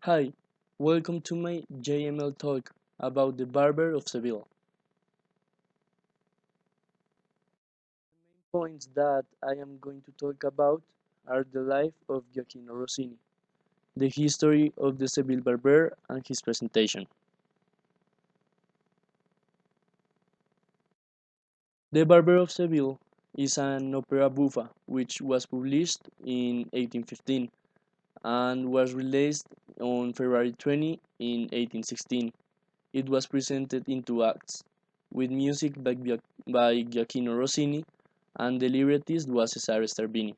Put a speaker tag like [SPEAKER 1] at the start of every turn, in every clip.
[SPEAKER 1] Hi, welcome to my JML talk about the Barber of Seville. Points that I am going to talk about are the life of Gioacchino Rossini, the history of the Seville Barber, and his presentation. The Barber of Seville is an opera buffa which was published in 1815 and was released on February 20 in 1816. It was presented in two acts, with music by Gioacchino Rossini, and the librettist was Cesare Starbini.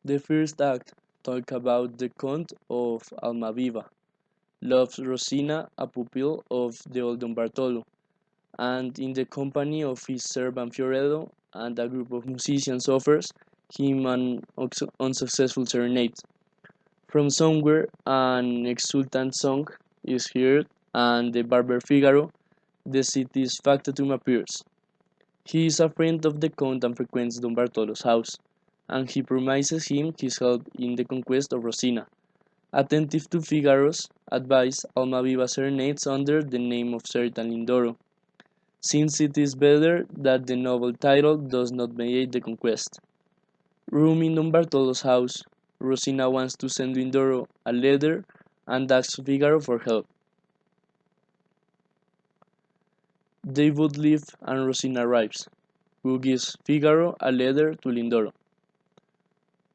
[SPEAKER 1] The first act talked about the Count of Almaviva, loves Rosina, a pupil of the old Don Bartolo, and in the company of his servant Fioredo and a group of musicians offers him an unsuccessful serenade. From somewhere an exultant song is heard and the barber Figaro, the city's factotum appears. He is a friend of the Count and frequents Don Bartolo's house, and he promises him his help in the conquest of Rosina. Attentive to Figaro's advice, Almaviva serenades under the name of certain Lindoro, since it is better that the noble title does not mediate the conquest. Rooming Don Bartolo's house, Rosina wants to send Lindoro a letter and asks Figaro for help. They both leave and Rosina arrives, who gives Figaro a letter to Lindoro.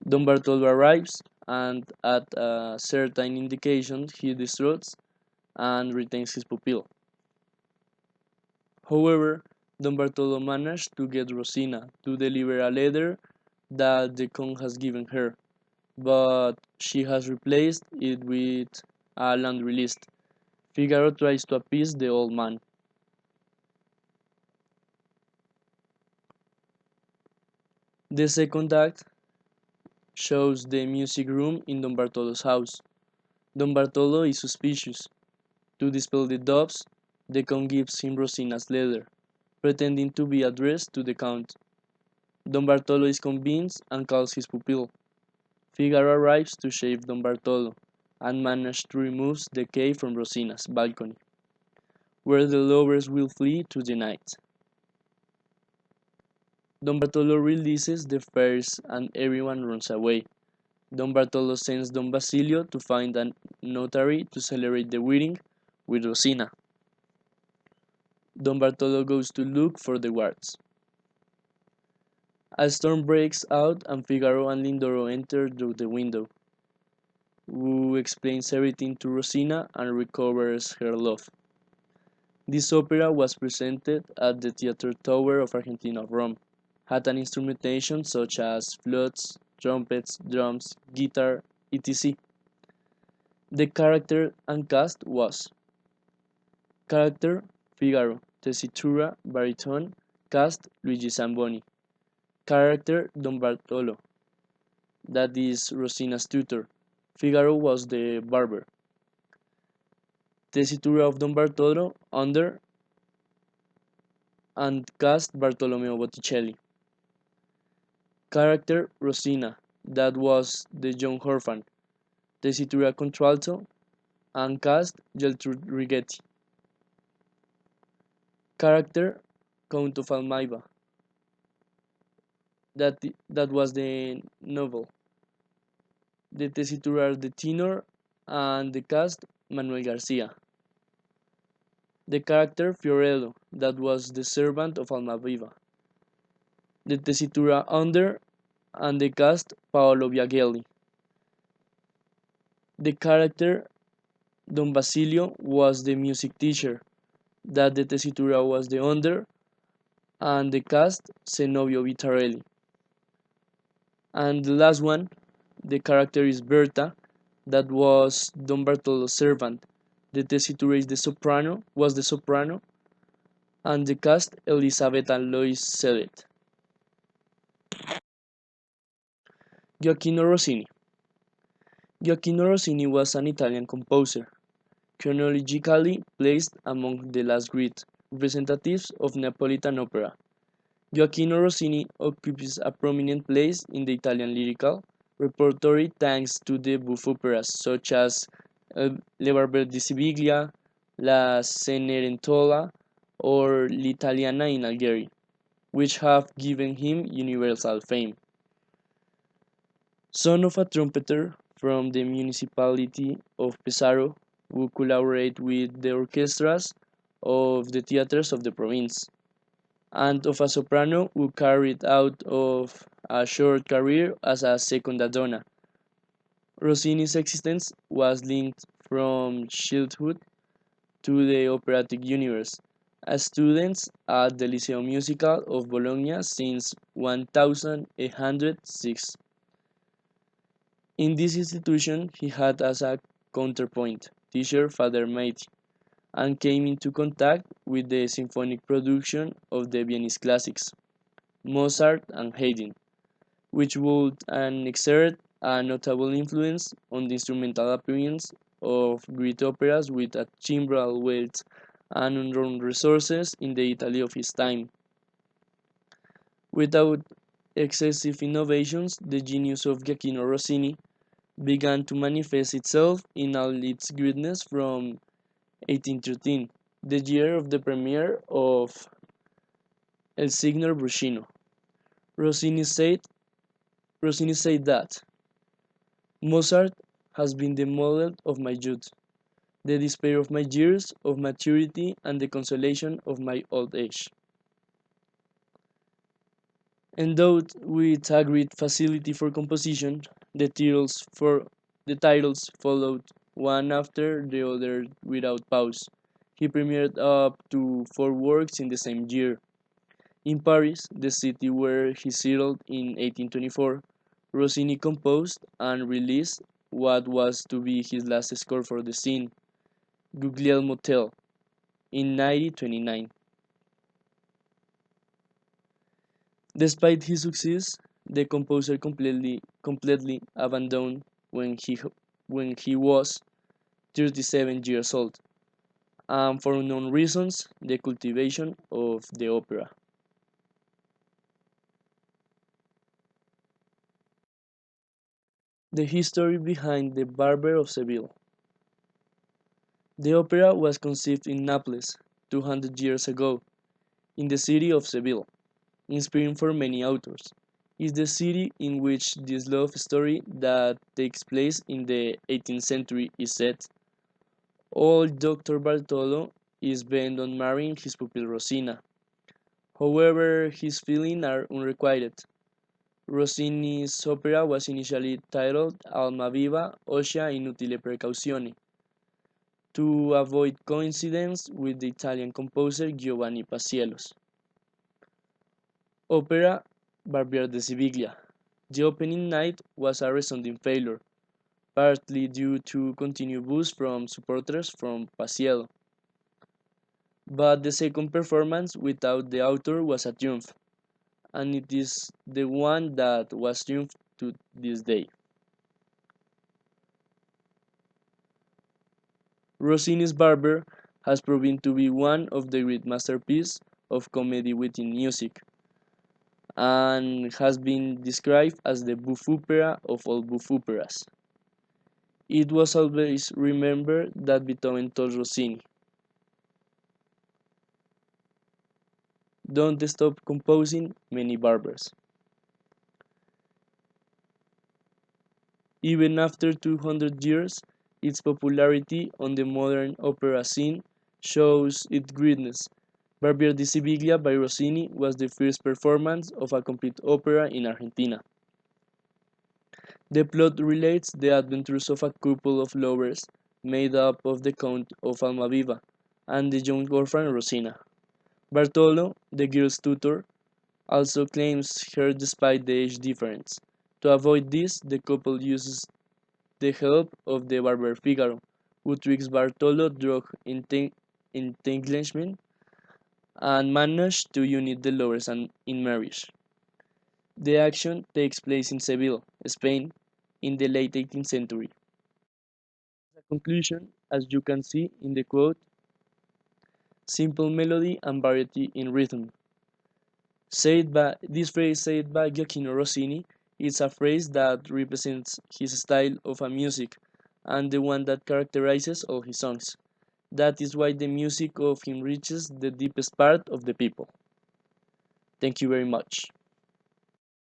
[SPEAKER 1] Don Bartolo arrives and at a certain indication he distraughts and retains his pupil. However, Don Bartolo managed to get Rosina to deliver a letter that the Count has given her, but she has replaced it with a laundry list. Figaro tries to appease the old man. The second act shows the music room in Don Bartolo's house. Don Bartolo is suspicious. To dispel the doubts, the Count gives him Rosina's letter, pretending to be addressed to the Count. Don Bartolo is convinced and calls his pupil. Figaro arrives to save Don Bartolo and manages to remove the key from Rosina's balcony, where the lovers will flee to the night. Don Bartolo releases the fairs and everyone runs away. Don Bartolo sends Don Basilio to find a notary to celebrate the wedding with Rosina. Don Bartolo goes to look for the guards. A storm breaks out and Figaro and Lindoro enter through the window, who explains everything to Rosina and recovers her love. This opera was presented at the Theatre Tower of Argentina of Rome, had an instrumentation such as flutes, trumpets, drums, guitar, etc. The character and cast was Character Figaro, tessitura, baritone, cast Luigi Zamboni. Character Don Bartolo, that is Rosina's tutor. Figaro was the barber. Tessitura of Don Bartolo under and cast Bartolomeo Botticelli. Character Rosina, that was the young orphan. Tessitura contralto and cast Geltrude Righetti. Character Count of Almaiva, that was the novel. The tessitura the tenor and the cast Manuel Garcia. The character Fioredo, that was the servant of Almaviva. The tessitura under and the cast Paolo Biaghelli. The character Don Basilio was the music teacher, that the tessitura was the under and the cast Zenobio Vitarelli. And the last one, the character is Berta, that was Don Bartolo's servant. The tessitura is was the soprano, and the cast Elisabetta Lois Cedet. Gioacchino Rossini. Gioacchino Rossini was an Italian composer, chronologically placed among the last great representatives of Neapolitan opera. Gioacchino Rossini occupies a prominent place in the Italian lyrical repertory thanks to the buff operas such as Le Barber di Siviglia, La Cenerentola, or L'Italiana in Algeria, which have given him universal fame. Son of a trumpeter from the municipality of Pesaro, who collaborated with the orchestras of the theaters of the province, and of a soprano who carried out of a short career as a secondadonna. Rossini's existence was linked from childhood to the operatic universe, as students at the Liceo Musical of Bologna since 1806. In this institution, he had as a counterpoint teacher Father Maiti, and came into contact with the symphonic production of the Viennese classics, Mozart and Haydn, which would exert a notable influence on the instrumental appearance of great operas with a timbral wealth and undrawn resources in the Italy of his time. Without excessive innovations, the genius of Giacchino Rossini began to manifest itself in all its greatness from 1813, the year of the premiere of El Signor Bruscino. Rossini said, Rossini said that Mozart has been the model of my youth, the despair of my years of maturity, and the consolation of my old age. Endowed with a great facility for composition, the titles followed one after the other without pause. He premiered up to four works in the same year. In Paris, the city where he settled in 1824, Rossini composed and released what was to be his last score for the scene, Guglielmo Tell, in 1929. Despite his success, the composer completely abandoned when he was 37 years old, and for unknown reasons, the cultivation of the opera. The history behind the Barber of Seville. The opera was conceived in Naples 200 years ago, in the city of Seville, inspiring for many authors. Is the city in which this love story that takes place in the 18th century is set. Old Dr. Bartolo is bent on marrying his pupil Rosina. However, his feelings are unrequited. Rossini's opera was initially titled Alma Viva Oscia Inutile Precauzione, to avoid coincidence with the Italian composer Giovanni Paisiello's opera Barber de Siviglia. The opening night was a resounding failure, partly due to continued booze from supporters from Paisiello, but the second performance without the author was a triumph, and it is the one that was triumph to this day. Rossini's Barber has proven to be one of the great masterpieces of comedy within music, and has been described as the buff opera of all buff operas. It was always remembered that Beethoven told Rossini, "Don't stop composing many barbers." Even after 200 years, its popularity on the modern opera scene shows its greatness. Barbier di Siviglia by Rossini was the first performance of a complete opera in Argentina. The plot relates the adventures of a couple of lovers made up of the Count of Almaviva and the young orphan Rosina. Bartolo, the girl's tutor, also claims her despite the age difference. To avoid this, the couple uses the help of the barber Figaro, who tricks Bartolo drug entanglement and manages to unite the lovers in marriage. The action takes place in Seville, Spain, in the late 18th century. As a conclusion, as you can see in the quote, simple melody and variety in rhythm. This phrase said by Gioacchino Rossini It's a phrase that represents his style of a music and the one that characterizes all his songs. That is why the music of him reaches the deepest part of the people. Thank you very much.